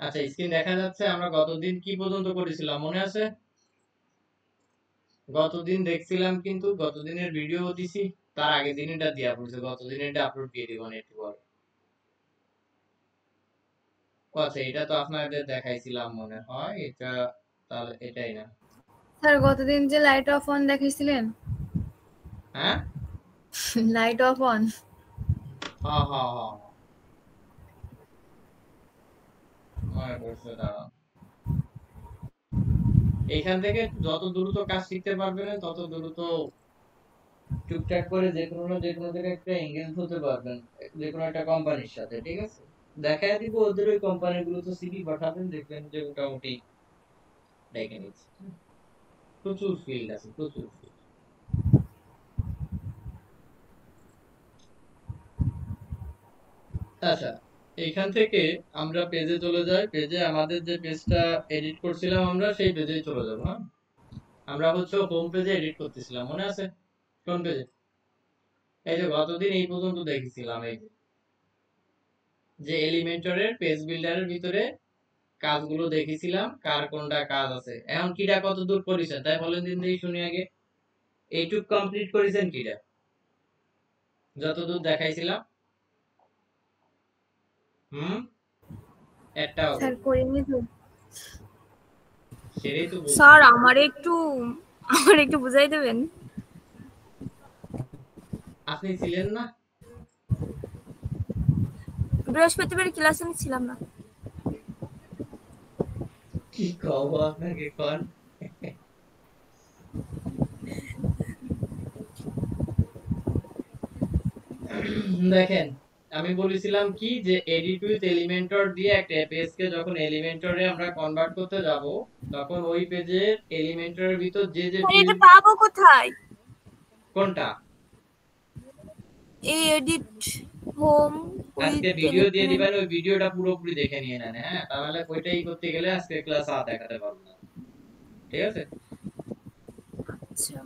আচ্ছা, স্ক্রিন দেখা যাচ্ছে। আমরা গতদিন কি পর্যন্ত করেছিলাম মনে আছে? গতদিন দেখছিলাম, কিন্তু গতদিনের ভিডিও দিছি, তার আগের দিনেরটা দিয়া পড়ছে, গতদিনেরটা আপলোড দিয়ে দিব না একটু পর। আচ্ছা, এটা তো আপনাদের দেখাইছিলাম মনে হয়, এটা তাহলে এটাই না? স্যার গতদিন যে লাইট অফ অন দেখাইছিলেন, হ্যাঁ লাইট অফ অন। হ্যাঁ হ্যাঁ হ্যাঁ, মনে পড়ছে, দাঁড়াও। এইখান থেকে যত দ্রুত কাজ শিখতে পারবেন তত দ্রুত টুকটাক করে যে কোনো জায়গায় একটা এঙ্গেজ হতে পারবেন, যে কোনো একটা কোম্পানির সাথে। ঠিক আছে, দেখায় দিব ওদের ওই কোম্পানিগুলো, তো সিভি পাঠাবেন, দেখবেন যে মোটামুটি ডেকে নিচ্ছে। প্রচুর ফিল্ড আছে, প্রচুর ফিল্ড। আচ্ছা, এইখান থেকে আমরা পেজে চলে যাই। পেজে আমাদের যে পেজটা এডিট করছিলাম আমরা সেই পেজেই চলে যাবো। হ্যাঁ, আমরা হচ্ছে হোম পেজে এডিট করতেছিলাম, মনে আছে? কোন পেজে? এই যে গতদিন এই পর্যন্ত দেখেছিলাম, এই যে এলিমেন্টরের পেজ বিল্ডারের ভিতরে কাজগুলো দেখেছিলাম, কার কোনটা কাজ আছে। এখন কিটা কত দূর করেছেন তাই বলেন দিন দেখি, শুনি আগে। এইটুক কমপ্লিট করেছেন কিটা, যতদূর দেখাইছিলাম? হুম, একটাও? স্যার করিনি তো। সেটাই তো স্যার বলতেছি। আমার একটু বুঝাই দেবেন? আপনি ছিলেন না? বৃহস্পতিবার ক্লাসে আমি ছিলাম না। কি কব আপনাকে কোন? দেখেন, আমি বলেছিলাম কি, যে এডিট উইথ এলিমেন্টর দিয়ে একটা পেজকে যখন এলিমেন্টরে আমরা কনভার্ট করতে যাব, তখন ওই পেজের এলিমেন্টরের ভিতর যে যে স্যার এটা ফিল্ড। পাবো কোথায়? কোনটা? এই এডিট হোম আজকে উইথ ভিডিও দিয়ে এলিমেন্ট। দিবেন, ওই ভিডিওটা পুরোপুরি দেখে নিয়ে নেন। হ্যাঁ, তাহলে ওইটাই করতে গেলে আজকে ক্লাস দেখাতে পারবো না। ঠিক আছে, আচ্ছা।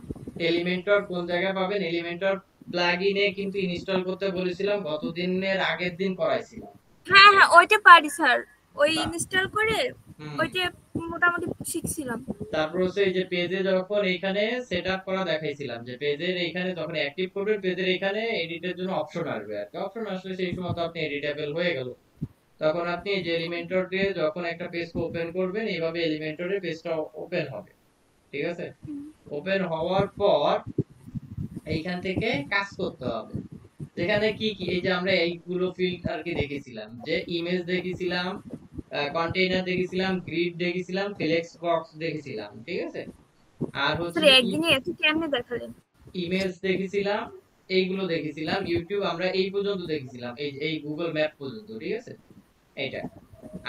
এলিমেন্টর কোন জায়গায় পাবেন? এলিমেন্টর প্লাগইনে কিন্তু ইনস্টল করতে বলেছিলাম, গতদিনের আগের দিন করাইছিলাম। হ্যাঁ হ্যাঁ, ওইটা পারি স্যার। ওই তা ইনস্টল করে হুম, ওইটা মোটামুটি শিখছিলাম। তারপর হচ্ছে এই যে পেজে যখন এইখানে সেটআপ করা দেখাইছিলাম, যে পেজের এইখানে যখন অ্যাক্টিভ করবেন, পেজের এইখানে এডিটের জন্য অপশন আসবে। আর কি অপশন আসলে সেই সময় তো আপনি এডিটেবল হয়ে গেল। তখন আপনি এই যে এলিমেন্টর দিয়ে যখন একটা পেজ ওপেন করবেন, এইভাবে এলিমেন্টরের পেজটা ওপেন হবে। ঠিক আছে, ওপেন হওয়ার পর এইখান থেকে কাজ করতে হবে। যেখানে কি কি, এই যে আমরা এইগুলো ফিল্ড আর কি দেখেছিলাম, যে ইমেজ দেখেছিলাম, কন্টেইনার দেখেছিলাম, গ্রিড দেখেছিলাম, ফ্লেক্স বক্স দেখেছিলাম। ঠিক আছে, আর হচ্ছে স্যার যে একদিনে এত কেমনে দেখালেন? ইমেজ দেখেছিলাম, এইগুলো দেখেছিলাম। ইউটিউব আমরা এই পর্যন্ত দেখেছিলাম, এই গুগল ম্যাপ পর্যন্ত। ঠিক আছে, এইটা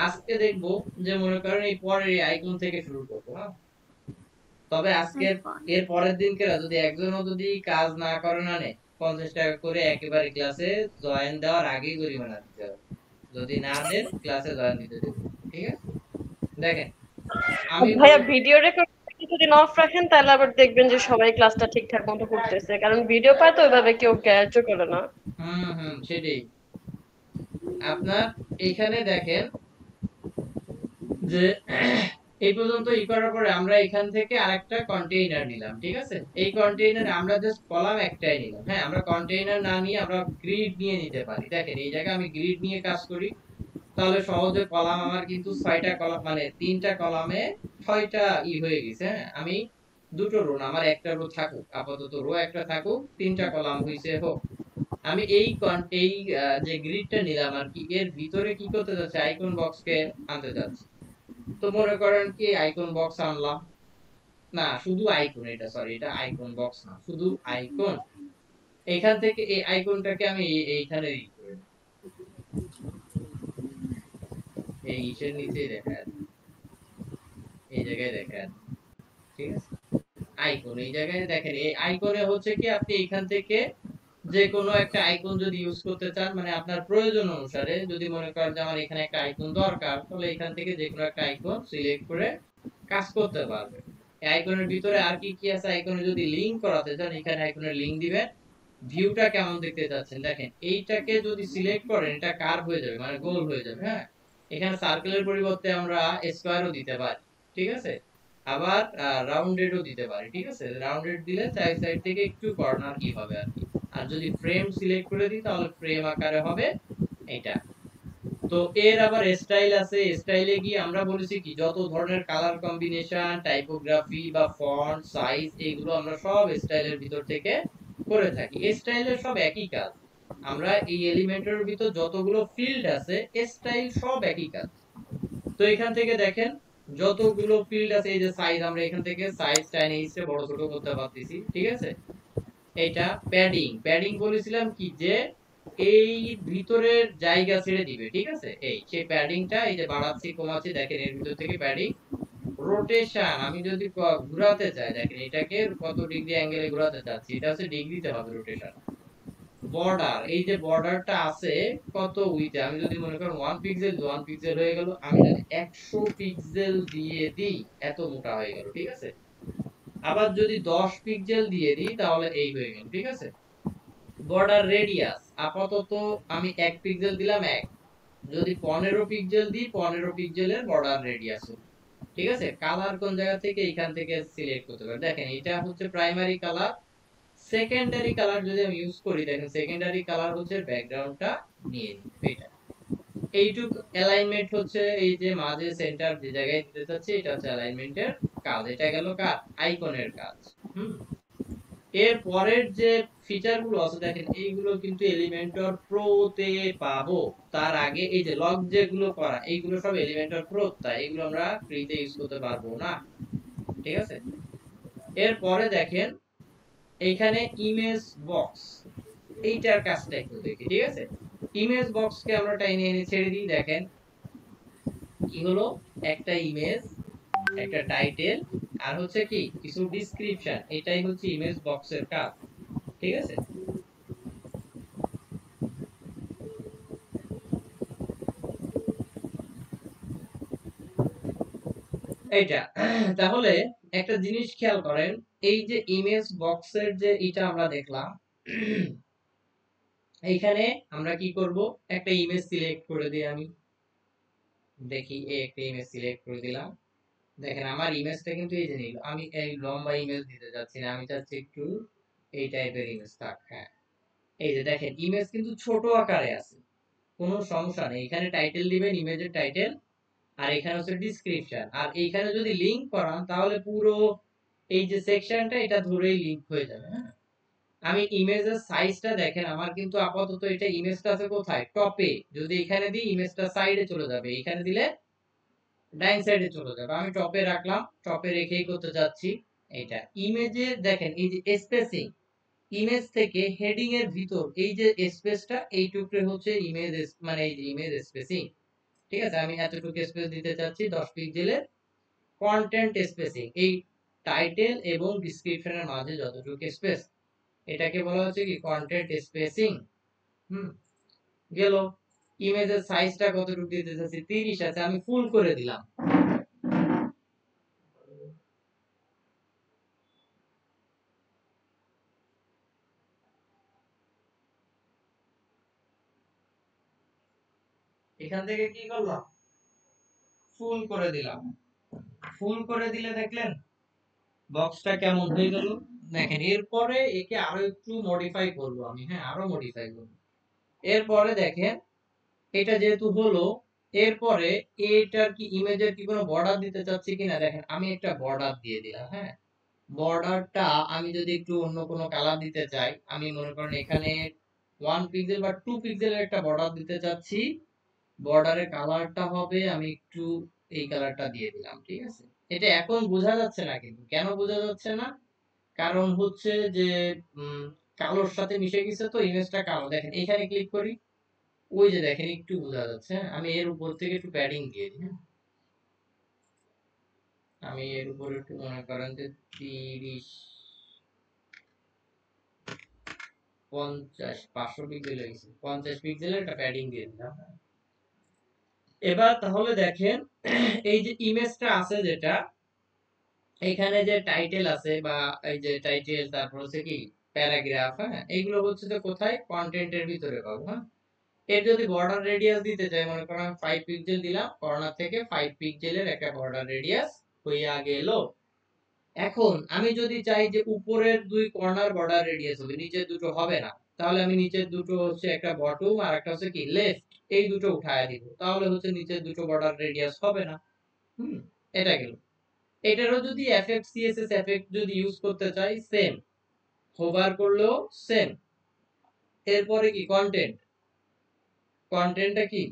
আজকে দেখবো, যে মনে করেন এই পরের এই আইকন থেকে শুরু করবো। হ্যাঁ, তবে আজকের এর পরের দিনকে যদি একজনও যদি কাজ না করে না নেয়, 50 টাকা করে একেবারে ক্লাসে জয়েন দেওয়ার আগেই জরিমানা দিতে হবে। যদি না দেন, ক্লাসে জয়েন দিতে দেবে। ঠিক আছে, দেখেন আমি ভাইয়া ভিডিও রেকর্ড কিছুদিন অফ রাখেন, তাহলে আবার দেখবেন যে সবাই ক্লাসটা ঠিকঠাক মতো করতেছে, কারণ ভিডিও পায় তো ওইভাবে কেউ গ্রাহ্য করে না। হুম হুম, সেটাই। আপনার এইখানে দেখেন যে এই পর্যন্ত ই করার পরে আমরা এখান থেকে আরেকটা কন্টেইনার নিলাম। ঠিক আছে, এই কন্টেইনারে আমরা জাস্ট কলাম একটাই নিলাম। হ্যাঁ, আমরা কন্টেইনার না নিয়ে আমরা গ্রিড নিয়ে নিতে পারি। দেখেন এই জায়গায় আমি গ্রিড নিয়ে কাজ করি, তাহলে সহজে কলাম আমার কিন্তু 6টা কলাম, মানে 3টা কলামে 6টা ই হয়ে গেছে। হ্যাঁ, আমি দুটো রো না, আমার একটা রো থাকুক, আপাতত রো একটা থাকুক, 3টা কলাম হইছে হোক। আমি এই যে গ্রিডটা নিলাম আর কি, এর ভিতরে কি করতে যাচ্ছে, আইকন বক্স কে আনতে যাচ্ছে। তো মনে করেন কি আইকন বক্স আনলাম, না শুধু আইকন, এটা সরি, এটা আইকন বক্স না, শুধু আইকন। এইখান থেকে এই আইকনটাকে আমি এইখানে ই করে দিই, এই ইসের নিচে দেখা যাচ্ছে, এই জায়গায় দেখা যাচ্ছে। ঠিক আছে, আইকন এই জায়গায় দেখেন, এই আইকনে হচ্ছে কি, আপনি এইখান থেকে যে কোনো একটা আইকন যদি ইউজ করতে চান, মানে আপনার প্রয়োজন অনুসারে, যদি মনে করেন যে আমার এখানে একটা আইকন দরকার, তাহলে এখান থেকে যে কোনো একটা আইকন সিলেক্ট করে কাজ করতে পারবে। এই আইকনের ভিতরে আর কি কি আছে, আইকনে যদি লিংক করাতে চান, এখানে আইকনের লিংক দিবেন। ভিউটা কেমন দেখতে চাচ্ছেন, দেখেন এইটাকে যদি সিলেক্ট করেন, এটা কার্ভ হয়ে যাবে, মানে গোল হয়ে যাবে। হ্যাঁ, এখানে সার্কেলের পরিবর্তে আমরা স্কয়ারও দিতে পারি, ঠিক আছে, আবার রাউন্ডেডও দিতে পারি, ঠিক আছে। রাউন্ডেড দিলে চার সাইড থেকে একটু কর্নার কি হবে আর কি। আর যদি ফ্রেম সিলেক্ট করে দিই তাহলে ফ্রেম আকারে হবে এটা। তো এর আবার স্টাইল আছে, স্টাইলে গিয়ে আমরা বলেছি কি যত ধরনের কালার কম্বিনেশন, টাইপোগ্রাফি বা ফন্ট সাইজ এগুলো আমরা সব স্টাইলের ভিতর থেকে করে থাকি। স্টাইলের সব একই কাজ, আমরা এই এলিমেন্টের ভিতর যতগুলো ফিল্ড আছে স্টাইল সব একই কাজ। তো এখান থেকে দেখেন যতগুলো ফিল্ড আছে, এই যে সাইজ, আমরা এখান থেকে সাইজ টাইনে ইচ্ছে বড় ছোট করতে পারতেছি, ঠিক আছে। এটা প্যাডিং, প্যাডিং বলেছিলাম কি যে এই ভিতরের জায়গা ছেড়ে দিবে, ঠিক আছে। এই সেই প্যাডিংটা এই যে বাড়াচ্ছি কমাচ্ছি, দেখেন এর ভিতর থেকে প্যাডিং। রোটেশন, আমি যদি ঘোরাতে চাই, দেখেন এটাকে কত ডিগ্রি অ্যাঙ্গেলে ঘোরাতে চাচ্ছি, এটা হচ্ছে ডিগ্রিতে হবে রোটেশন। বর্ডার, এই যে বর্ডারটা আছে কত উইথে, আমি যদি মনে করেন 1 পিক্সেল 1 পিক্সেল হয়ে গেল, আমি যদি 100 পিক্সেল দিয়ে দিই এত মোটা হয়ে গেল, ঠিক আছে। আবার যদি 10 পিক্সেল দিয়ে দিই তাহলে এই হয়ে গেল, ঠিক আছে। বর্ডার রেডিয়াস, আপাতত আমি 1 পিক্সেল দিলাম 1, যদি 15 পিক্সেল দিই 15 পিক্সেলের বর্ডার রেডিয়াস, ঠিক আছে। কালার কোন জায়গা থেকে, এখান থেকে সিলেক্ট করতে পারি। দেখেন এটা হচ্ছে প্রাইমারি কালার। সেকেন্ডারি কালার যদি আমি ইউজ করি, দেখেন সেকেন্ডারি কালার হচ্ছে ব্যাকগ্রাউন্ডটা নিয়ে নিই এটা। এইটুক অ্যালাইনমেন্ট হচ্ছে এই যে মাঝে সেন্টার যে জায়গায় দিতে চাচ্ছি, এটা হচ্ছে অ্যালাইনমেন্টের কাজ। এটা গেল কার আইকনের কাজ। হুম, এর পরের যে ফিচার গুলো আছে দেখেন এইগুলো কিন্তু এলিমেন্টর প্রো তে পাবো। তার আগে এই যে লগ যেগুলো করা এইগুলো সব এলিমেন্টর প্রো, তাই এগুলো আমরা ফ্রিতে ইউজ করতে পারবো না, ঠিক আছে। এর পরে দেখেন এইখানে ইমেজ বক্স, এইটার কাজটা একটু দেখি, ঠিক আছে। ইমেজ বক্সকে আমরা টাইনে এনে ছেড়ে দিই। দেখেন কি হলো, একটা ইমেজ, একটা টাইটেল, আর হচ্ছে কি কিছু ডেসক্রিপশন, এটাই হচ্ছে ইমেজ বক্সের কাজ, ঠিক আছে। এইটা তাহলে একটা জিনিস খেয়াল করেন, এই যে ইমেজ বক্সের যে এটা আমরা দেখলাম, এইখানে আমরা কি করব, একটা ইমেজ সিলেক্ট করে দিই। আমি দেখি এই একটা ইমেজ সিলেক্ট করে দিলাম। দেখেন আমার ইমেজটা কিন্তু এই যে নিল, আমি এই লম্বা ইমেজ দিতে যাচ্ছি না, আমি চাচ্ছি একটু এই টাইপের ইমেজ থাক। হ্যাঁ, এই যে দেখেন ইমেজ কিন্তু ছোট আকারে আছে, কোনো সমস্যা নেই। এখানে টাইটেল দিবেন, ইমেজের টাইটেল, আর এখানে হচ্ছে ডেসক্রিপশন। আর এইখানে যদি লিংক করান তাহলে পুরো এই যে সেকশনটা এটা ধরেই লিংক হয়ে যাবে। হ্যাঁ, আমি ইমেজের সাইজটা দেখেন, আমার কিন্তু আপাতত এটা ইমেজটা আছে কোথায়, টপে। যদি এখানে দিই ইমেজটা সাইডে চলে যাবে, এখানে দিলে ডাইন সাইডে চলে যাবে। আমি টপে রাখলাম, টপে রেখেই করতে যাচ্ছি। এটা ইমেজে দেখেন এই যে স্পেসিং, ইমেজ থেকে হেডিং এর ভিতর এই যে স্পেসটা এইটুকু হচ্ছে ইমেজ, মানে এই যে ইমেজ স্পেসিং, ঠিক আছে। আমি এতটুকু স্পেস দিতে চাচ্ছি 10 পিক্সেলের। কন্টেন্ট স্পেসিং, এই টাইটেল এবং ডেসক্রিপশনের মাঝে যতটুকু স্পেস, এটাকে বলা হচ্ছে কি কন্টেন্ট স্পেসিং। হুম, গেল। ইমেজের সাইজটা কতটুকু দিতে চাচ্ছি, 30 আছে, আমি ফুল করে দিলাম। এখান থেকে কি করলাম, ফুল করে দিলাম। ফুল করে দিলে দেখলেন বক্সটা কেমন হয়ে গেল। দেখেন এরপরে একে আরো একটু মডিফাই করব আমি, হ্যাঁ আরো মডিফাই করব। এরপরে দেখেন এটা যেহেতু হলো, এরপরে এটার কি ইমেজের কি কোনো বর্ডার দিতে চাচ্ছি কিনা, দেখেন আমি একটা বর্ডার দিয়ে দিলাম। হ্যাঁ, বর্ডারটা আমি যদি একটু অন্য কোনো কালার দিতে চাই, আমি মনে করেন এখানে 1 পিক্সেল বা 2 পিক্সেলের একটা বর্ডার দিতে চাচ্ছি, বর্ডারের কালারটা হবে, আমি একটু এই কালারটা দিয়ে দিলাম, ঠিক আছে। এটা এখন বোঝা যাচ্ছে না, কিন্তু কেন বোঝা যাচ্ছে না, কারণ হচ্ছে যে কালোর সাথে মিশে গেছে, তো ইমেজটা কালো। দেখেন এখানে ক্লিক করি, ওই যে দেখেন একটু বোঝা যাচ্ছে। হ্যাঁ, আমি এর উপর থেকে একটু প্যাডিং দিয়ে দিই। হ্যাঁ, আমি এর উপর একটু মনে করেন যে 30 50 500 পিক্সেল হয়ে গেছে, 50 পিক্সেলের একটা প্যাডিং দিয়ে দিলাম। হ্যাঁ। এবার তাহলে দেখেন এই যে ইমেজটা আছে যেটা, এখানে যে টাইটেল আছে বা এই যে টাইটেল, তারপর হচ্ছে কি প্যারাগ্রাফ, হ্যাঁ এগুলো হচ্ছে যে কোথায় কন্টেন্টের ভিতরে পাবো। হ্যাঁ, এর যদি বর্ডার রেডিয়াস দিতে চাই, মনে করেন আমি 5 পিক্সেল দিলাম, কর্নার থেকে 5 পিক্সেলের একটা বর্ডার রেডিয়াস হয়ে আগে এলো। এখন আমি যদি চাই যে উপরের দুই কর্নার বর্ডার রেডিয়াস হবে, নিচের দুটো হবে না, তাহলে আমি নিচের দুটো হচ্ছে একটা বটম আর একটা হচ্ছে কি লেফট, এই দুটো উঠায় দিব, তাহলে হচ্ছে নিচের দুটো বর্ডার রেডিয়াস হবে না। এটা গেল। এটারও যদি এফএক্ট সিএসএস এফেক্ট যদি ইউজ করতে চাই, সেম, হোভার করলেও সেম। এরপরে কি কন্টেন্ট, কন্টেন্টটা কি,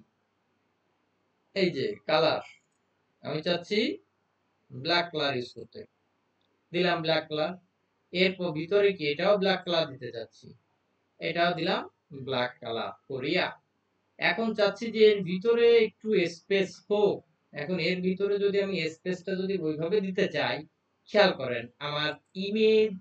এই যে কালার, আমি চাচ্ছি ব্ল্যাক কালার ইউজ করতে, দিলাম ব্ল্যাক কালার। এরপর ভিতরে কি, এটাও ব্ল্যাক কালার দিতে চাচ্ছি, এটাও দিলাম ব্ল্যাক কালার করিয়া। এখন চাচ্ছি যে এর ভিতরে একটু স্পেস হোক। এখন এর ভিতরে যদি আমি স্পেসটা যদি ওইভাবে দিতে চাই, খেয়াল করেন আমার ইমেজ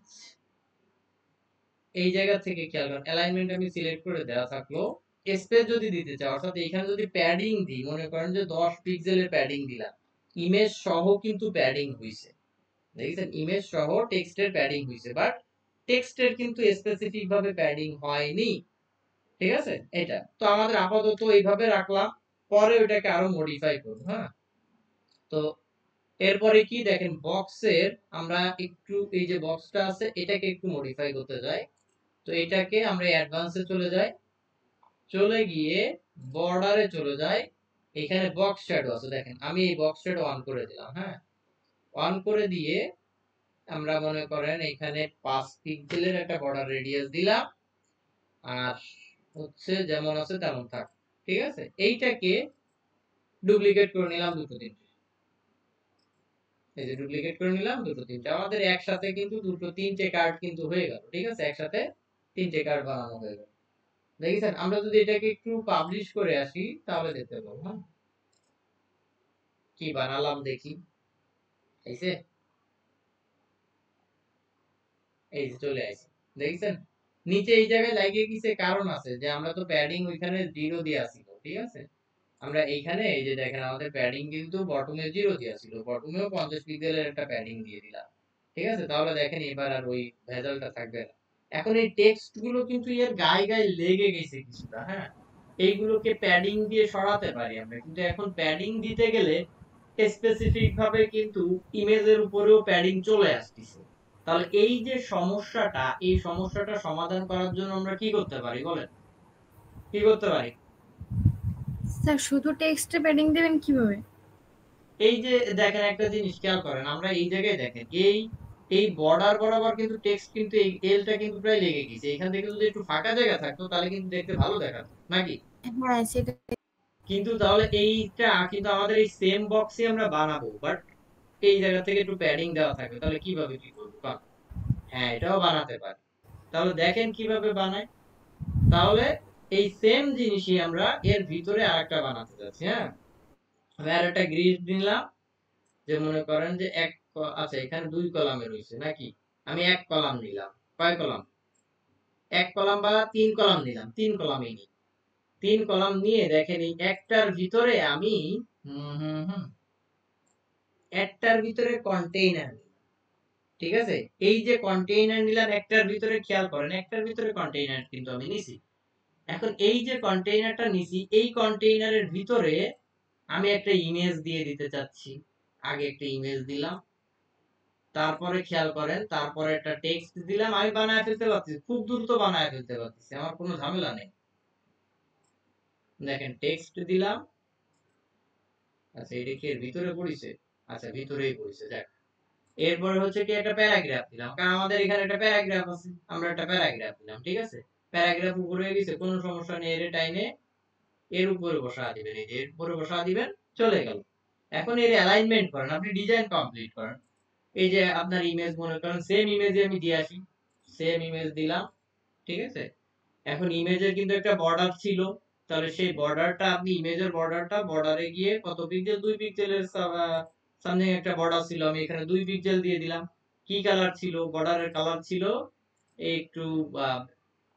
এই জায়গা থেকে খেয়াল করেন, অ্যালাইনমেন্ট আমি সিলেক্ট করে দেওয়া থাকলো, স্পেস যদি দিতে চাই, অর্থাৎ এখানে যদি প্যাডিং দিই, মনে করেন যে 10 পিক্সেলের প্যাডিং দিলাম, ইমেজ সহ কিন্তু প্যাডিং হইছে, দেখেছেন ইমেজ সহ টেক্সটের প্যাডিং হইছে, বাট টেক্সটের কিন্তু স্পেসিফিক ভাবে প্যাডিং হয়নি। ঠিক আছে, এটা তো আমাদের আপাতত এইভাবে রাখলাম, পরে ওটাকে আরো মডিফাই করব। হ্যাঁ, তো এরপরে কি দেখেন, বক্সের আমরা একটু এই যে বক্সটা আছে এটাকে একটু মডিফাই করতে যাই। তো এটাকে আমরা অ্যাডভান্সে চলে যাই, চলে গিয়ে বর্ডারে চলে যাই, এখানে বক্স শ্যাডো আছে, দেখেন আমি এই বক্স শ্যাডো অন করে দিলাম। হ্যাঁ, অন করে দিয়ে আমরা মনে করেন এখানে 5 পিক্সেলের একটা বর্ডার রেডিয়াস দিলাম, আর হচ্ছে যেমন আছে তেমন থাক। ঠিক আছে, এইটাকে ডুপ্লিকেট করে নিলাম দুটো তিনটে, এই যে ডুপ্লিকেট করে নিলাম দুটো তিনটে, আমাদের একসাথে কিন্তু দুটো তিনটে কার্ড কিন্তু হয়ে গেল। ঠিক আছে, একসাথে তিনটে কার্ড বানানো হয়ে গেল। দেখেছেন, আমরা যদি এটাকে একটু পাবলিশ করে আসি তাহলে দেখতে পাবো। হ্যাঁ, কি বানালাম দেখি, এই যে এই যে চলে আসছে, দেখছেন নিচে এই জায়গায় লাগিয়ে গেছে, কারণ আছে যে আমরা তো প্যাডিং ওইখানে 0 দিয়ে আসিল। ঠিক আছে, আমরা এইখানে এই যে দেখেন আমাদের প্যাডিং কিন্তু বটমে 0 দেওয়া ছিল, বটমেও 50 পিক্সেলের একটা প্যাডিং দিয়ে দিলাম। ঠিক আছে, তাহলে দেখেন এবার আর ওই ভেজালটা থাকবে না। এখন এই টেক্সট গুলো কিন্তু এর গায়ে গায়ে লেগে গেছে কিছুটা। হ্যাঁ, এইগুলোকে প্যাডিং দিয়ে সরাতে পারি আমরা, কিন্তু এখন প্যাডিং দিতে গেলে স্পেসিফিক ভাবে কিন্তু ইমেজের উপরেও প্যাডিং চলে আসতেছে। তাহলে এই যে সমস্যাটা, এই সমস্যাটা সমাধান করার জন্য আমরা কি করতে পারি বলেন, কি করতে পারি? স্যার শুধু টেক্সটে প্যাডিং দেবেন কিভাবে? এই যে দেখেন একটা জিনিস খেয়াল করেন, আমরা এই জায়গায় দেখেন এই এই বর্ডার বরাবর কিন্তু টেক্সট কিন্তু এই এলটা কিন্তু প্রায় লেগে গেছে, এখান থেকে যদি একটু ফাঁকা জায়গা থাকতো তাহলে কিন্তু দেখতে ভালো দেখাতো নাকি। হ্যাঁ সেটা। কিন্তু তাহলে এইটা কিন্তু আমাদের এই সেম বক্সে আমরা বানাবো, বাট এই জায়গা থেকে একটু প্যাডিং দেওয়া থাকবে, তাহলে কিভাবে কি করবো? হ্যাঁ, এটাও বানাতে পারি। তাহলে দেখেন কিভাবে বানায়। তাহলে এই সেম জিনিসই আমরা এর ভিতরে আরেকটা বানাতে যাচ্ছি। হ্যাঁ, আমি আরেকটা গ্রিড নিলাম, যে মনে করেন যে আচ্ছা এখানে 2 কলামে রয়েছে নাকি, আমি 1 কলাম নিলাম, কয় কলাম, 1 কলাম বা 3 কলাম নিলাম, 3 কলামই নিই। 3 কলাম নিয়ে দেখেন এই একটার ভিতরে আমি হুম হুম হুম একটার ভিতরে কন্টেইনার, ঠিক আছে, এই যে কন্টেইনার নিলাম একটার ভিতরে, খেয়াল করেন একটার ভিতরে কন্টেইনার কিন্তু আমি নিছি। এখন এই যে কন্টেইনারটা নিছি, এই কন্টেইনারের ভিতরে আমি একটা ইমেজ দিয়ে দিতে চাচ্ছি। আগে একটা ইমেজ দিলাম, তারপরে খেয়াল করেন তারপরে একটা টেক্সট দিলাম, আমি বানায় ফেলতে পারছি, খুব দ্রুত বানায় ফেলতে পারছি, আমার কোনো ঝামেলা নেই। দেখেন টেক্সট দিলাম, আচ্ছা এটা কি এর ভিতরে পড়িছে, আচ্ছা ভিতরেই পড়িছে, যাক। এরপরে হচ্ছে কি একটা প্যারাগ্রাফ দিলাম, কারণ আমাদের এখানে একটা প্যারাগ্রাফ আছে, আমরা একটা প্যারাগ্রাফ দিলাম। ঠিক আছে, প্যারাগ্রাফ উপরে হয়ে গেছে, কোনো সমস্যা নেই, এর টাইনে এর উপরে বসা দিবেন, এই যে এর উপরে বসা দিবেন, চলে গেল। এখন এর অ্যালাইনমেন্ট করেন, আপনি ডিজাইন কমপ্লিট করেন। এই যে আপনার ইমেজ মনে করেন সেম ইমেজে আমি দিয়ে আসি, সেম ইমেজ দিলাম। ঠিক আছে, এখন ইমেজের কিন্তু একটা বর্ডার ছিল, তাহলে সেই বর্ডারটা আপনি ইমেজের বর্ডারটা বর্ডারে গিয়ে কত পিক্সেল, 2 পিক্সেলের সামথিং একটা বর্ডার ছিল, আমি এখানে 2 পিক্সেল দিয়ে দিলাম। কি কালার ছিল, বর্ডারের কালার ছিল একটু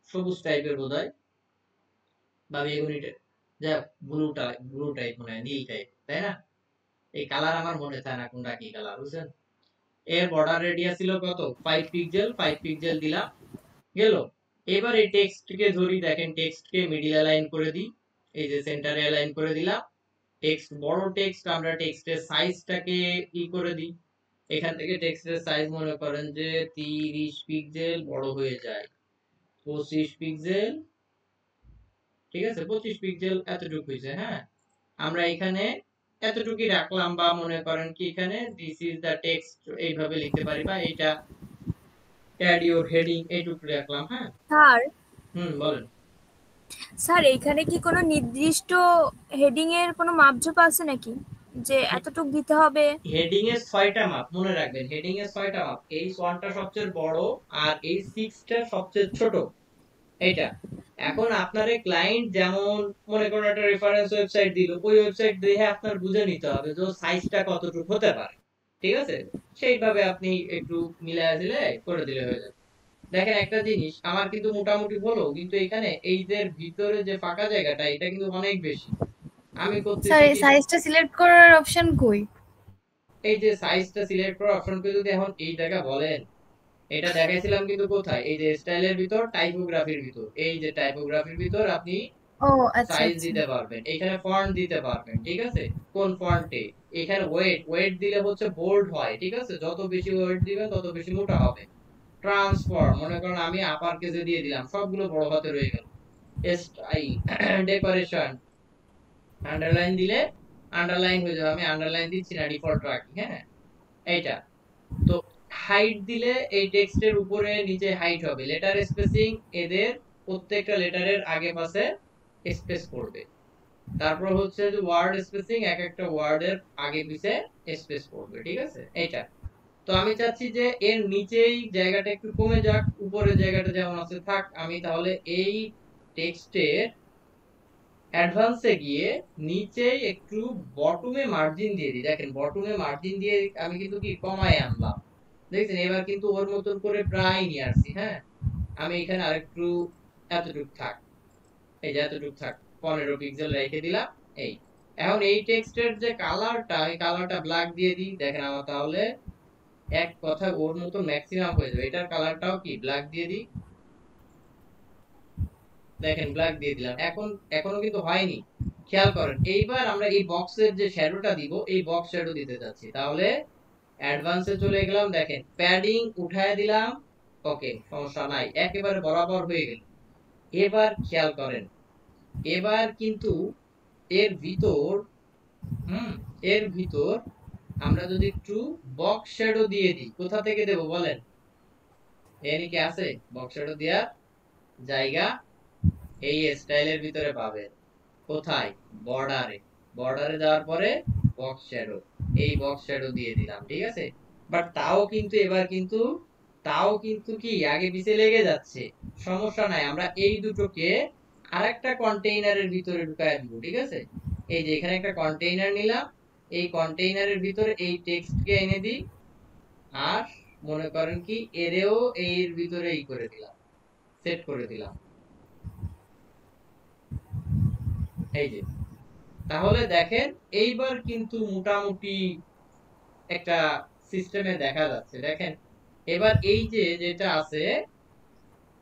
সবুজ টাইপের বোধহয়, বা বেগুনি টাইপ, যা ব্লু টাইপ মনে হয়, নীল টাইপ, তাই না? এই কালার আমার মনে থাকে না কোনটা কি কালার, বুঝছেন। এর বর্ডার রেডিয়াস ছিল কত, 5 পিক্সেল, 5 পিক্সেল দিলাম, গেল। এবার এই টেক্সটকে ধরি, দেখেন টেক্সটকে মিডল অ্যালাইন করে দিই, এই যে সেন্টারে অ্যালাইন করে দিলাম। টেক্সট বড় টেক্সট, আমরা টেক্সটের সাইজটাকে ই করে দিই। এখান থেকে টেক্সটের সাইজ মনে করেন যে 30 পিক্সেল বড় হয়ে যায়, 25 পিক্সেল, ঠিক আছে, 25 পিক্সেল এতটুকু হয়েছে। হ্যাঁ, আমরা এখানে এতটুকুই রাখলাম, বা মনে করেন কি এখানে দিস ইজ দা টেক্সট এইভাবে লিখতে পারি, বা এটা অ্যাড ইওর হেডিং এইটুকু রাখলাম। হ্যাঁ, স্যার বলেন। স্যার এইখানে কি কোনো নির্দিষ্ট হেডিং এর কোনো মাপঝোপ আছে নাকি যে এতটুক দিতে হবে? হেডিং এর 6টা মাপ মনে রাখবেন, হেডিং এর 6টা মাপ। এই 1টা সবচেয়ে বড়, আর এই 6টা সবচেয়ে ছোট। এইটা এখন আপনার ক্লায়েন্ট যেমন মনে করেন একটা রেফারেন্স ওয়েবসাইট দিল, ওই ওয়েবসাইট দেখে আপনার বুঝে নিতে হবে যে সাইজটা কতটুকু হতে পারে, ঠিক আছে, সেইভাবে আপনি একটু মিলায় দিলে করে দিলে হয়ে যাবে। দেখেন একটা জিনিস, আমার কিন্তু মোটামুটি হলো, কিন্তু এখানে এই যে ভিতরে যে ফাঁকা জায়গাটা, এটা কিন্তু অনেক বেশি। আমি স্যার করতেছি এই কি, সাইজটা সিলেক্ট করার অপশন কই? এই যে সাইজটা সিলেক্ট করার অপশনকে যদি এখন এই জায়গা বলেন, এটা দেখাইছিলাম কিন্তু কোথায়, এই যে স্টাইলের ভিতর, টাইপোগ্রাফির ভিতর, এই যে টাইপোগ্রাফির ভিতর আপনি ও আচ্ছা সাইজ আচ্ছা। দিতে পারবেন, এখানে ফন্ট দিতে পারবেন, ঠিক আছে, কোন ফন্টে। এখানে ওয়েট দিলে হচ্ছে বোল্ড হয়, ঠিক আছে, যত বেশি ওয়েট দিবেন তত বেশি মোটা হবে। ট্রান্সফর্ম মনে করেন আমি আপার কেসে দিয়ে দিলাম, সবগুলো বড় হাতে রয়ে গেল। স্টাইল, ডেকোরেশন, আন্ডারলাইন দিলে আন্ডারলাইন হয়ে যাবে, আমি আন্ডারলাইন দিচ্ছি না, ডিফল্ট রাখি। হ্যাঁ, এইটা তো। হাইট দিলে এই টেক্সটের উপরে নিচে হাইট হবে, লেটার স্পেসিং, এদের প্রত্যেকটা লেটারের আগে পাশে স্পেস পড়বে। তারপর হচ্ছে যে ওয়ার্ড স্পেসিং, এক একটা ওয়ার্ডের আগে পিছে স্পেস পড়বে, ঠিক আছে, এইটা। তো আমি চাচ্ছি যে এর নিচেই জায়গাটা একটু কমে যাক, উপরের জায়গাটা যেমন আছে থাক। আমি তাহলে এই টেক্সটের অ্যাডভান্সে গিয়ে নিচেই একটু বটমে মার্জিন দিয়ে দিই। দেখেন বটমে মার্জিন দিয়ে আমি কিন্তু কি কমায় আনলাম, দেখছেন, এবার কিন্তু ওর মতন করে প্রায় নিয়ে আসছি। হ্যাঁ, আমি এখানে আরেকটু এতটুক থাক, এই যে এতটুক থাক, 15 পিক্সেল রেখে দিলাম। এই এখন এই টেক্সটের যে কালারটা, এই কালারটা ব্ল্যাক দিয়ে দিই। দেখেন আমার তাহলে এক কথা ওর মতো ম্যাক্সিমাম হয়ে যাবে। এটার কালারটাও কি ব্ল্যাক দিয়ে দিই, দেখেন ব্ল্যাক দিয়ে দিলাম। এখনো কিন্তু হয়নি, খেয়াল করেন। এইবার আমরা এই বক্সের যে শ্যাডোটা দিব, এই বক্স শ্যাডো দিতে যাচ্ছি, তাহলে অ্যাডভান্সে চলে গেলাম, দেখেন প্যাডিং উঠায় দিলাম। ওকে, সমস্যা নাই, একেবারে বরাবর হয়ে গেল। এবার খেয়াল করেন, এবার কিন্তু এর ভিতর, হুম এর ভিতর আমরা যদি একটু বক্স শ্যাডো দিয়ে দিই, কোথা থেকে দেব বলেন, এর কি আছে বক্স শ্যাডো দেওয়ার জায়গা? এই স্টাইলের ভিতরে পাবেন। কোথায়? বর্ডারে। বর্ডারে যাওয়ার পরে বক্স শ্যাডো, এই বক্স শ্যাডো দিয়ে দিলাম, ঠিক আছে। বাট তাও কিন্তু কি আগে পিছে লেগে যাচ্ছে। সমস্যা নাই, আমরা এই দুটোকে আরেকটা কন্টেইনারের ভিতরে ঢুকায় দিব, ঠিক আছে। এই যে এখানে একটা কন্টেইনার নিলাম, এই কন্টেইনারের ভিতরে এই টেক্সটকে এনে দিই, আর মনে করেন কি এরেও এর ভিতরে ই করে দিলাম, সেট করে দিলাম। এই যে, তাহলে দেখেন এইবার কিন্তু মোটামুটি একটা সিস্টেমে দেখা যাচ্ছে। দেখেন এবার এই যে যেটা আছে,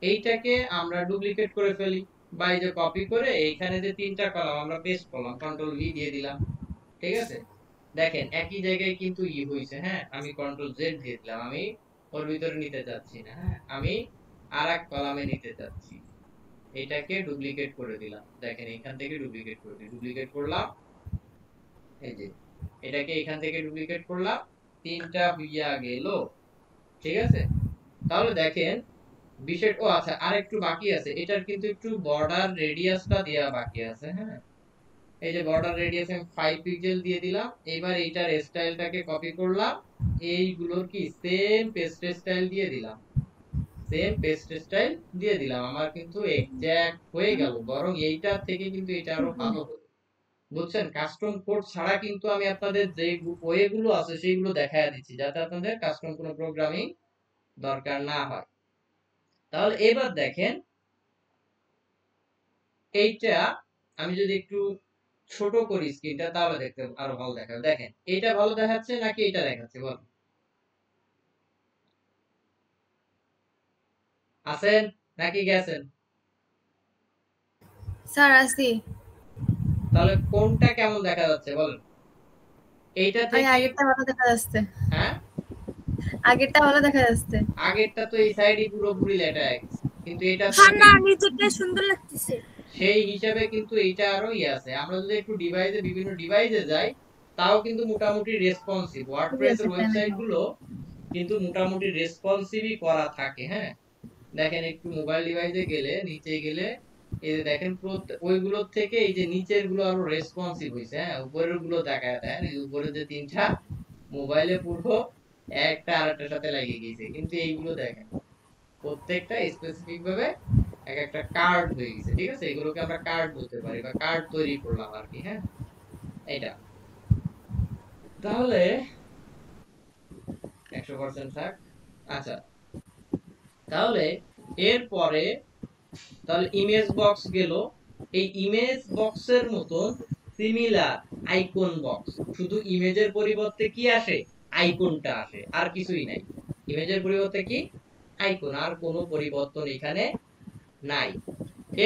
এইটাকে আমরা ডুপ্লিকেট করে ফেলি, বা এই যে কপি করে এইখানে যে 3টা কলাম আমরা পেস্ট করলাম, কন্ট্রোল ভি দিয়ে দিলাম, ঠিক আছে। দেখেন একই জায়গায় কিন্তু ই হইছে। হ্যাঁ, আমি কন্ট্রোল জেড দিয়ে দিলাম, আমি ওর ভিতরে নিতে চাচ্ছি না। হ্যাঁ, আমি আরেক কলামে নিতে চাচ্ছি, এটাকে ডুপ্লিকেট করে দিলাম। দেখেন এখান থেকে ডুপ্লিকেট করে দিই, ডুপ্লিকেট করলাম, এই যে এটাকে এখান থেকে ডুপ্লিকেট করলাম, 3টা হইয়া গেল, ঠিক আছে। তাহলে দেখেন বিষয়, ও আচ্ছা আর একটু বাকি আছে, এটার কিন্তু একটু বর্ডার রেডিয়াসটা দেয়া বাকি আছে। হ্যাঁ, এই যে বর্ডার রেডিয়াস আমি 5 পিক্সেল দিয়ে দিলাম। এবার এইটার স্টাইলটাকে কপি করলাম, এইগুলোর কি সেম পেস্ট স্টাইল দিয়ে দিলাম, সেম পেস্ট স্টাইল দিয়ে দিলাম। আমার কিন্তু এক্সাক্ট হয়ে গেল, বরং এইটার থেকে কিন্তু এটা আরো ভালো হলো। বুঝছেন, কাস্টম কোড ছাড়া কিন্তু আমি আপনাদের যে ওয়েগুলো আছে সেইগুলো দেখায় দিচ্ছি, যাতে আপনাদের কাস্টম কোনো প্রোগ্রামিং দরকার না হয়। তাহলে এবার দেখেন এইটা আমি যদি একটু ছোট করি স্ক্রিনটা, তাহলে দেখতে আরো ভালো দেখাবে। দেখেন এটা ভালো দেখাচ্ছে নাকি এটা দেখাচ্ছে, বল আছেন নাকি গেছেন? স্যার আসি। তাহলে কোনটা কেমন দেখা যাচ্ছে বলেন? এইটা ভাই থেকে আগেরটা ভালো দেখা যাচ্ছে, হ্যাঁ, আগেরটা ভালো দেখা যাচ্ছে। আগেরটা তো এই সাইডে পুরোপুরি লেটা আছে, কিন্তু এটা হ্যাঁ থেকে না, নিচেরটা সুন্দর লাগতেছে। সেই হিসাবে কিন্তু এইটা আরো আছে। আমরা যদি একটু ডিভাইসে, বিভিন্ন ডিভাইসে যাই, তাও কিন্তু মোটামুটি রেসপন্সিভ খুবই ওয়ার্ডপ্রেস আছে এর তাই ওয়েবসাইট নাকি? গুলো কিন্তু মোটামুটি রেসপন্সিভই করা থাকে। হ্যাঁ, দেখেন একটু মোবাইল ডিভাইসে গেলে, নিচে গেলে এই যে দেখেন ওইগুলোর থেকে এই যে নিচের গুলো আরো রেসপন্সিভ হইছে। হ্যাঁ, উপরের গুলো দেখায় দেয় এই উপরে যে তিনটা মোবাইলে পুরো একটা আরেকটার সাথে লাগিয়ে গেছে, কিন্তু এইগুলো দেখেন প্রত্যেকটা স্পেসিফিক ভাবে এক একটা কার্ড হয়ে গেছে। ঠিক আছে, এগুলোকে আমরা কার্ড বলতে পারি বা কার্ড তৈরি করলাম আর কি। হ্যাঁ, এটা তাহলে 100% থাক। আচ্ছা, তাহলে এরপরে তাহলে ইমেজ বক্স গেল। এই ইমেজ বক্সের মতন সিমিলার আইকন বক্স, শুধু ইমেজের পরিবর্তে কি আসে? আইকনটা আসে, আর কিছুই নাই। ইমেজের পরিবর্তে কি? আইকন, আর কোনো পরিবর্তন এখানে নাই।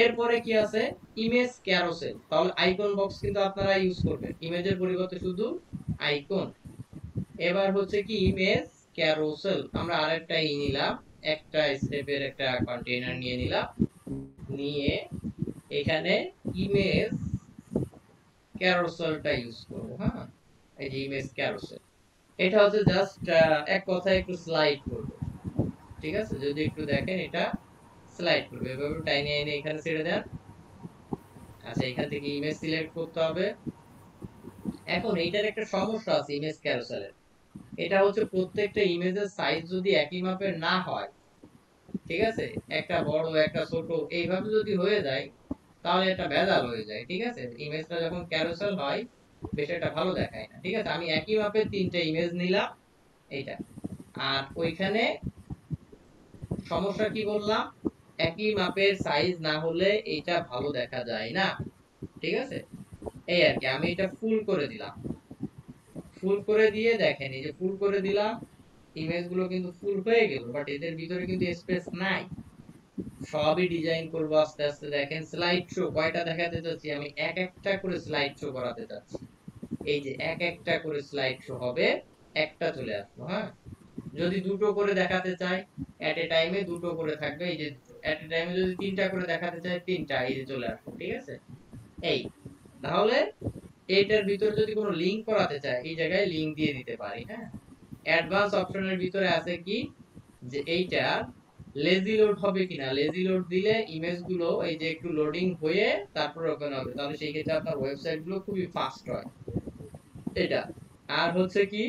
এরপরে কি আছে? Image carousel. তাহলে আইকন বক্স কিন্তু আপনারা ইউজ করবেন, ইমেজের পরিবর্তে শুধু আইকন। এবার হচ্ছে কি ইমেজ ক্যারোসেল, আমরা আরেকটা নিলাম, একটা স্টেপের একটা কন্টেইনার নিয়ে নিলাম, নিয়ে এখানে ইমেজ ক্যারোসেলটা ইউজ করব। হ্যাঁ, এই যে ইমেজ ক্যারোসেল, এটা হচ্ছে জাস্ট এক কথায় একটু স্লাইড করব। ঠিক আছে, যদি একটু দেখেন এটা স্লাইড করবে, এভাবে টাইনে এনে এখানে ছেড়ে দেন। আচ্ছা, এখান থেকে ইমেজ সিলেক্ট করতে হবে। এখন এইটার একটা সমস্যা আছে ইমেজ ক্যারোসেলের, এটা হচ্ছে প্রত্যেকটা ইমেজের সাইজ যদি একই মাপের না হয়, ঠিক আছে, একটা বড় একটা ছোট এইভাবে যদি হয়ে যায়, তাহলে এটা ভেজাল হয়ে যায়। ঠিক আছে, ইমেজটা যখন ক্যারোসেল হয় বেশ একটা ভালো দেখায় না। ঠিক আছে, আমি একই মাপের তিনটা ইমেজ নিলাম এইটা, আর ওইখানে সমস্যা কি বললাম? একই মাপের সাইজ না হলে এইটা ভালো দেখা যায় না। ঠিক আছে, এই আর কি। আমি এটা ফুল করে দিলাম, ফুল করে দিয়ে দেখেন এই যে ফুল করে দিলাম, ইমেজ গুলো কিন্তু ফুল হয়ে গেল, বাট এদের ভিতরে কিন্তু স্পেস নাই। সবই ডিজাইন করব আস্তে আস্তে। দেখেন স্লাইড শো কয়টা দেখাতে চাচ্ছি আমি, এক একটা করে স্লাইড শো করাতে চাচ্ছি। এই যে এক একটা করে স্লাইড শো হবে, একটা চলে আসলো। হ্যাঁ, যদি দুটো করে দেখাতে চাই এট এ টাইমে দুটো করে থাকবে, এই যে এট এ টাইমে যদি তিনটা করে দেখাতে চাই তিনটা, এই যে চলে আসলো। ঠিক আছে, এই তাহলে এইটার ভিতর যদি কোনো লিংক করাতে চাই, এই জায়গায় লিংক দিয়ে দিতে পারি। হ্যাঁ, অ্যাডভান্স অপশনের ভিতরে আছে কি যে এইটা লেজি লোড হবে কিনা, লেজি লোড দিলে ইমেজ গুলো এই যে একটু লোডিং হয়ে তারপর ওপেন হবে, তাহলে সেই ক্ষেত্রে আপনার ওয়েবসাইট গুলো খুবই ফাস্ট হয়। এটা আর হচ্ছে কি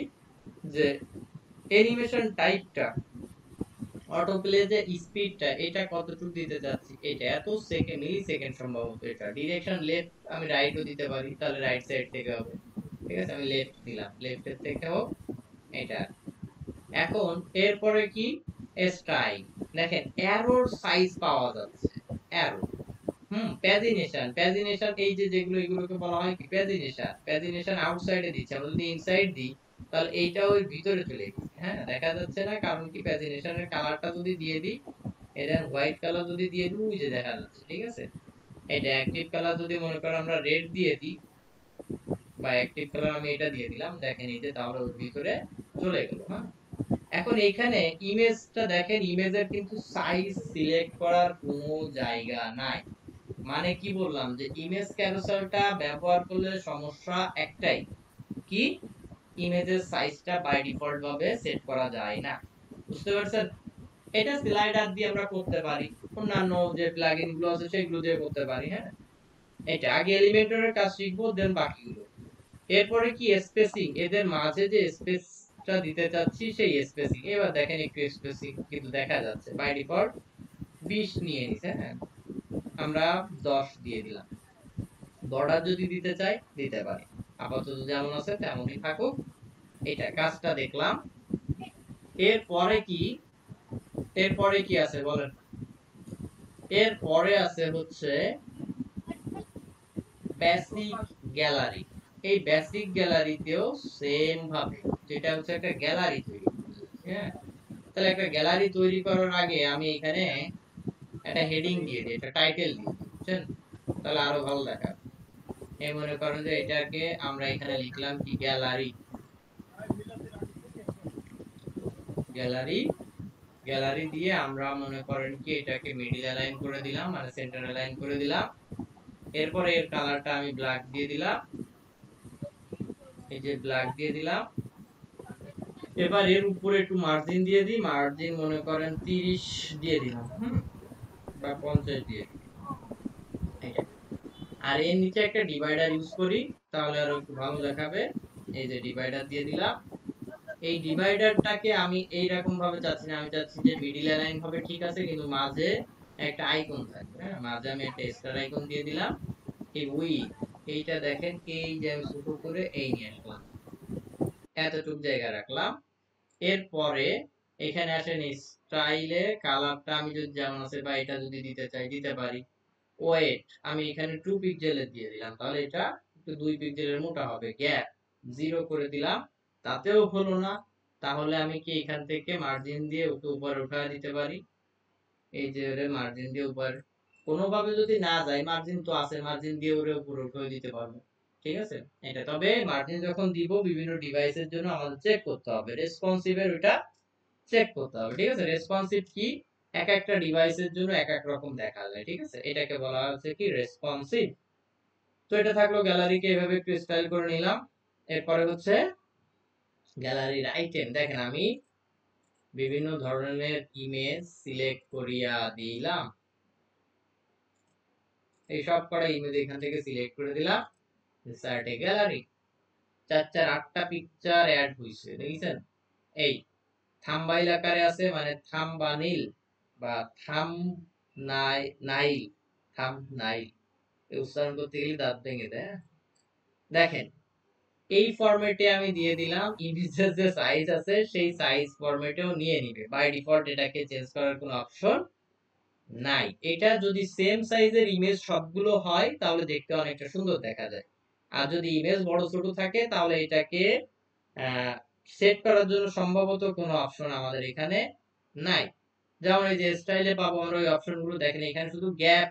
যে অ্যানিমেশন টাইপটা, অটো প্লে যে স্পিডটা, এটা কতটুকু দিতে যাচ্ছি, এটা এত সেকেন্ড, মিলি সেকেন্ড সম্ভবত। এটা ডিরেকশন লেফট, আমি রাইটও দিতে পারি, তাহলে রাইট সাইড থেকে হবে। ঠিক আছে, আমি লেফট দিলাম, লেফটের থেকে হোক এটা। এখন এরপরে কি? স্টাইল। দেখেন অ্যারোর সাইজ পাওয়া যাচ্ছে, অ্যারো। প্যাজিনেশন, প্যাজিনেশন এই যে যেগুলো, এগুলোকে বলা হয় কি প্যাজিনেশন। প্যাজিনেশন আউটসাইডে দিচ্ছে, আমরা যদি ইনসাইড দিই তাহলে এইটা ওই ভিতরে চলে গেছে। হ্যাঁ, দেখা যাচ্ছে না, কারণ কি প্যাজিনেশনের কালারটা যদি দিয়ে দিই, এটা হোয়াইট কালার যদি দিয়ে দিই, ওই যে দেখা যাচ্ছে। ঠিক আছে, এটা অ্যাক্টিভ কালার যদি মনে করো আমরা রেড দিয়ে দিই, বা অ্যাক্টিভ কালার আমি এটা দিয়ে দিলাম, দেখেন এই যে তাহলে ওর ভিতরে চলে গেল। হ্যাঁ, এখন এইখানে ইমেজটা দেখেন, ইমেজের কিন্তু সাইজ সিলেক্ট করার কোনো জায়গা নাই। মানে কি বললাম যে ইমেজ ক্যারোসেলটা ব্যবহার করলে সমস্যা একটাই, কি ইমেজের সাইজটা বাই ডিফল্ট ভাবে সেট করা যায় না। বুঝতে পারছেন? এটা স্লাইডার দিয়ে আমরা করতে পারি, অন্যান্য যে প্লাগইন গুলো আছে সেগুলো দিয়ে করতে পারি। হ্যাঁ, এটা আগে এলিমেন্টরের কাজ শিখবো, দেন বাকিগুলো। এরপরে কি স্পেসিং, এদের মাঝে যে স্পেসটা দিতে চাচ্ছি সেই স্পেসিং। এবার দেখেন একটু স্পেসিং কিন্তু দেখা যাচ্ছে বাই ডিফল্ট 20 নিয়ে নিছে। হ্যাঁ, আমরা 10 দিয়ে দিলাম। বর্ডার যদি দিতে চাই দিতে পারি, আপাতত যেমন আছে তেমনই থাকুক। এটা কাজটা দেখলাম। এরপরে কি, এরপরে কি আছে বলেন? এরপরে আছে হচ্ছে বেসিক গ্যালারি। এই বেসিক গ্যালারিতেও সেম ভাবে, যেটা হচ্ছে একটা গ্যালারি তৈরি করতে। হ্যাঁ, তাহলে একটা গ্যালারি তৈরি করার আগে আমি এখানে একটা হেডিং দিয়ে দিই, একটা টাইটেল দিয়ে দিই, বুঝছেন? তাহলে আরো ভালো দেখাবে। এই মনে করেন যে এটাকে আমরা এখানে লিখলাম কি গ্যালারি, গ্যালারি গ্যালারি দিয়ে আমরা মনে করেন কি এটাকে মিডল অ্যালাইন করে দিলাম, মানে সেন্টার অ্যালাইন করে দিলাম। এরপরে এর কালারটা আমি ব্ল্যাক দিয়ে দিলাম, এই যে ব্ল্যাক দিয়ে দিলাম। এবার এর উপরে একটু মার্জিন দিয়ে দিই, মার্জিন মনে করেন 30 দিয়ে দিলাম, বা 50 দিয়ে দিই। আর এর নিচে একটা ডিভাইডার ইউজ করি, তাহলে আরো একটু ভালো দেখাবে। এই যে ডিভাইডার দিয়ে দিলাম। এই ডিভাইডারটাকে আমি এইরকম ভাবে চাচ্ছি না, আমি চাচ্ছি যে মিডল অ্যালাইন হবে ঠিক আছে, কিন্তু মাঝে একটা আইকন থাকবে। হ্যাঁ, মাঝে আমি একটা স্টার আইকন দিয়ে দিলাম। এই এইটা দেখেন, এই যে আমি ছোট করে এই নিয়ে আসলাম, এতটুক জায়গা রাখলাম। এরপরে এখানে আসেন স্টাইলে কালারটা আমি যদি যেমন আছে বা এটা যদি দিতে চাই দিতে পারি। ওয়েট আমি এখানে 2 পিক্সেলের দিয়ে দিলাম, তাহলে এটা একটু 2 পিক্সেলের মোটা হবে। গ্যাপ 0 করে দিলাম, তাতেও হলো না। তাহলে আমি কি এখান থেকে মার্জিন দিয়ে একটু উপরে উঠায় দিতে পারি। এই যে ওরে মার্জিন দিয়ে উপর কোনোভাবে যদি না যায়, মার্জিন তো আছে, মার্জিন দিয়ে ওরে উপরে উঠিয়ে দিতে পারবো। ঠিক আছে, এটা তবে মার্জিন যখন দিব বিভিন্ন ডিভাইসের জন্য আমাদের চেক করতে হবে, রেসপন্সিভের ওটা চেক করতে হবে। ঠিক আছে, রেসপন্সিভ কি এক একটা ডিভাইসের জন্য এক এক রকম দেখা যায়। ঠিক আছে, এটাকে বলা হচ্ছে কি রেসপন্সিভ। তো এটা থাকলো, গ্যালারিকে এভাবে একটু স্টাইল করে নিলাম। এরপরে হচ্ছে গ্যালারির আইটেম। দেখেন আমি বিভিন্ন ধরনের ইমেজ সিলেক্ট করিয়া দিলাম, এই সব কটা ইমেজ এখান থেকে সিলেক্ট করে দিলাম। ইনসার্ট এ গ্যালারি, 8টা পিকচার অ্যাড হইছে, দেখেছেন। এই থাম্বনাইল আকারে আছে, মানে থাম্বনেইল বা থাম্বনাইল, থাম্বনাইল উচ্চারণ করতে গেলে দাঁত ভেঙে দেয়। দেখেন এই ফরম্যাটে আমি দিয়ে দিলাম, ইমেজের যে সাইজ আছে সেই সাইজ ফরম্যাটেও নিয়ে নিবে। বাই ডিফল্ট এটাকে চেঞ্জ করার কোনো অপশন নাই। এটা যদি সেম সাইজের ইমেজ সবগুলো হয় তাহলে দেখতে অনেকটা সুন্দর দেখা যায়। আর যদি ইমেজ বড় ছোট থাকে তাহলে এটাকে সেট করার জন্য সম্ভবত কোনো অপশন আমাদের এখানে নাই। যেমন এই যে স্টাইলে পাবো আমরা ওই অপশনগুলো, দেখেন এখানে শুধু গ্যাপ,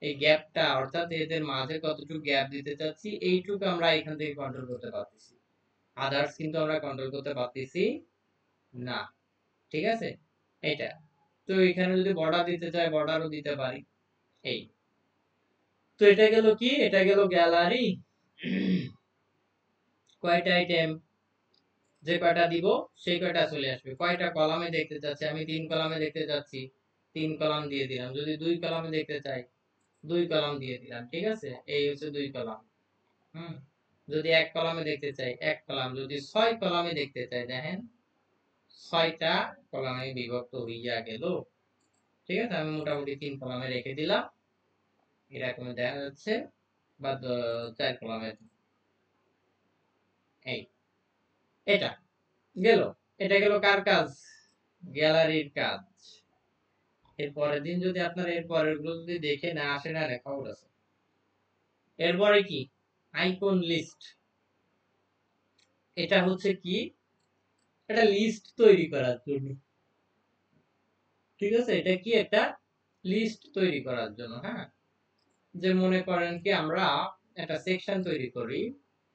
এই গ্যাপটা অর্থাৎ এদের মাঝে কতটুকু গ্যাপ দিতে চাচ্ছি এইটুকু আমরা এখান থেকে কন্ট্রোল করতে পারতেছি, আদার্স কিন্তু আমরা কন্ট্রোল করতে পারতেছি না। ঠিক আছে, এটা তো এখানে যদি বর্ডার দিতে চাই বর্ডারও দিতে পারি। এই তো এটা গেল কি, এটা গেল গ্যালারি। কয়টা আইটেম, যে কয়টা দিব সেই কয়টা চলে আসবে। কয়টা কলামে দেখতে চাচ্ছি, আমি 3 কলামে দেখতে চাচ্ছি, 3 কলাম দিয়ে দিলাম। যদি 2 কলামে দেখতে চাই 2 কলাম দিয়ে দিলাম। ঠিক আছে, এই হচ্ছে 2 কলাম। যদি 1 কলামে দেখতে চাই 1 কলাম, যদি 6 কলামে দেখতে চাই দেখেন 6টা কলামে বিভক্ত হইয়া গেল। ঠিক আছে, আমি মোটামুটি 3 কলামে রেখে দিলাম, এরকম দেখা যাচ্ছে, বা 4 কলামে। এই এটা গেল, এটা গেল কার কাজ, গ্যালারির কাজ। এর পরের দিন যদি আপনারা এর পরের গুলো যদি দেখে না আসে না খবর আছে। এরপরে কি আইকন লিস্ট, এটা হচ্ছে কি একটা লিস্ট তৈরি করার জন্য। ঠিক আছে, এটা কি একটা লিস্ট তৈরি করার জন্য। হ্যাঁ, যে মনে করেন কি আমরা একটা সেকশন তৈরি করি,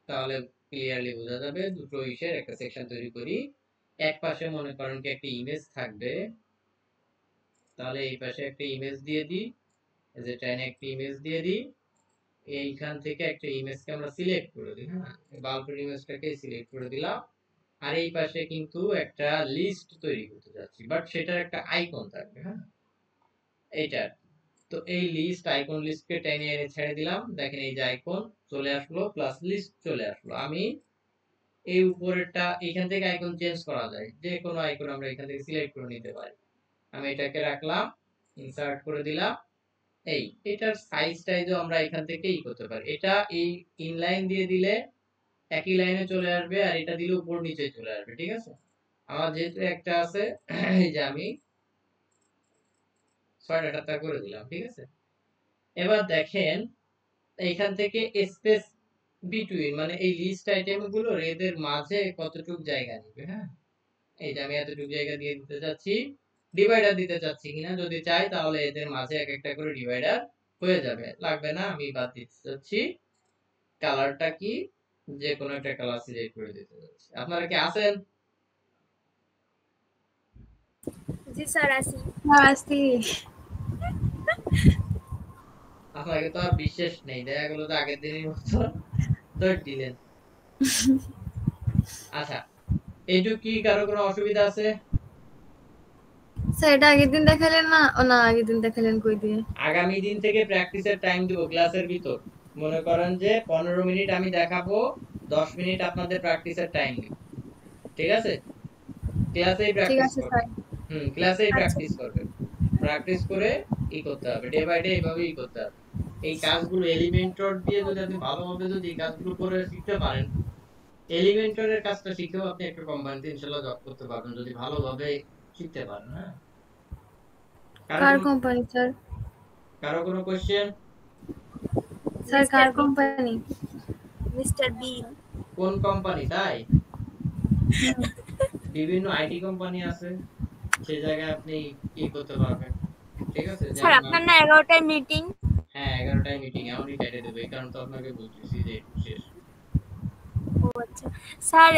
তাহলে ক্লিয়ারলি বোঝা যাবে। দুটো ইসের একটা সেকশন তৈরি করি, এক পাশে মনে করেন কি একটা ইমেজ থাকবে, তাহলে এই পাশে একটা ইমেজ দিয়ে দিই, এই যে টেনে একটা ইমেজ দিয়ে দিই। এইখান থেকে একটা ইমেজকে আমরা সিলেক্ট করে দিই। হ্যাঁ, বাল্বের ইমেজটাকে সিলেক্ট করে দিলাম। আর এই পাশে কিন্তু একটা লিস্ট তৈরি করতে যাচ্ছি, বাট সেটার একটা আইকন থাকবে। হ্যাঁ, এইটা। তো এই লিস্ট আইকন লিস্টকে টেনে এনে ছেড়ে দিলাম, দেখেন এই যে আইকন চলে আসলো প্লাস লিস্ট চলে আসলো। আমি এই উপরেরটা এখান থেকে আইকন চেঞ্জ করা যায়, যে কোনো আইকন আমরা এখান থেকে সিলেক্ট করে নিতে পারি। আমি এটাকে রাখলাম, ইনসার্ট করে দিলাম। এটার সাইজটাইজও আমরা এখান থেকেই করতে পারি। এটা এই ইনলাইন দিয়ে দিলে একই লাইনে চলে আসবে, আর এটা দিলে উপর নিচে চলে আসবে। ঠিক আছে, আমার যেহেতু একটা আছে এই যে আমি 6টা করে দিলাম। ঠিক আছে, এবার দেখেন এইখান থেকে স্পেস বিটুইন, মানে এই লিস্ট আইটেম গুলো এদের মাঝে কতটুকু জায়গা নেবে। হ্যাঁ, এই যে আমি এতটুকু জায়গা দিয়ে দিতে চাচ্ছি। ডিভাইডার দিতে চাচ্ছি কিনা, যদি চাই তাহলে এদের মাঝে এক একটা করে ডিভাইডার হয়ে যাবে, লাগবে না, আমি বাদ দিতে যাচ্ছি। কালারটা কি, যে কোনো একটা কালার সিলেক্ট করে দিতে যাচ্ছি। আপনারা কি আছেন? জি স্যার আসি। আসছি। আপনাকে তো আর বিশ্বাস নেই, দেখা গেলো তো আগের দিনের মতো দৌড় দিলেন। আচ্ছা, এইটুকু কি কারো কোনো অসুবিধা আছে? স্যার এটা আগের দিন দেখালেন না? ও না, আগের দিন দেখালেন কই দিয়ে? আগামী দিন থেকে প্র্যাকটিসের টাইম দিব ক্লাসের ভিতর। মনে করেন যে 15 মিনিট আমি দেখাবো, 10 মিনিট আপনাদের প্র্যাকটিসের টাইম দিব। ঠিক আছে? ক্লাসেই ঠিক প্র্যাকটিস আছে করবেন। স্যার। ক্লাসেই আচ্ছা প্র্যাকটিস করবেন। প্র্যাকটিস করে করতে হবে, ডে বাই ডে এইভাবেই করতে হবে। এই কাজগুলো এলিমেন্টর দিয়ে যদি আপনি ভালোভাবে যদি এই কাজগুলো করে শিখতে পারেন, এলিমেন্টরের কাজটা শিখেও আপনি একটা কোম্পানিতে ইনশাআল্লাহ জব করতে পারবেন, যদি ভালোভাবে শিখতে পারেন। হ্যাঁ, কার কারো কোম্পানি স্যার? কারো কোনো কোশ্চেন? স্যার মিস্টার কার বি, কোম্পানি? মিস্টার বিন। কোন কোম্পানি তাই? বিভিন্ন আইটি কোম্পানি আছে, সে জায়গায় আপনি করতে পারবেন। ঠিক আছে, স্যার যেমন আপনার না 11টায় মিটিং? হ্যাঁ, 11টায় মিটিং, এমনই কেটে দেবো, এই কারণে তো আপনাকে বলতেছি যে একটু শেষ। ও আচ্ছা স্যার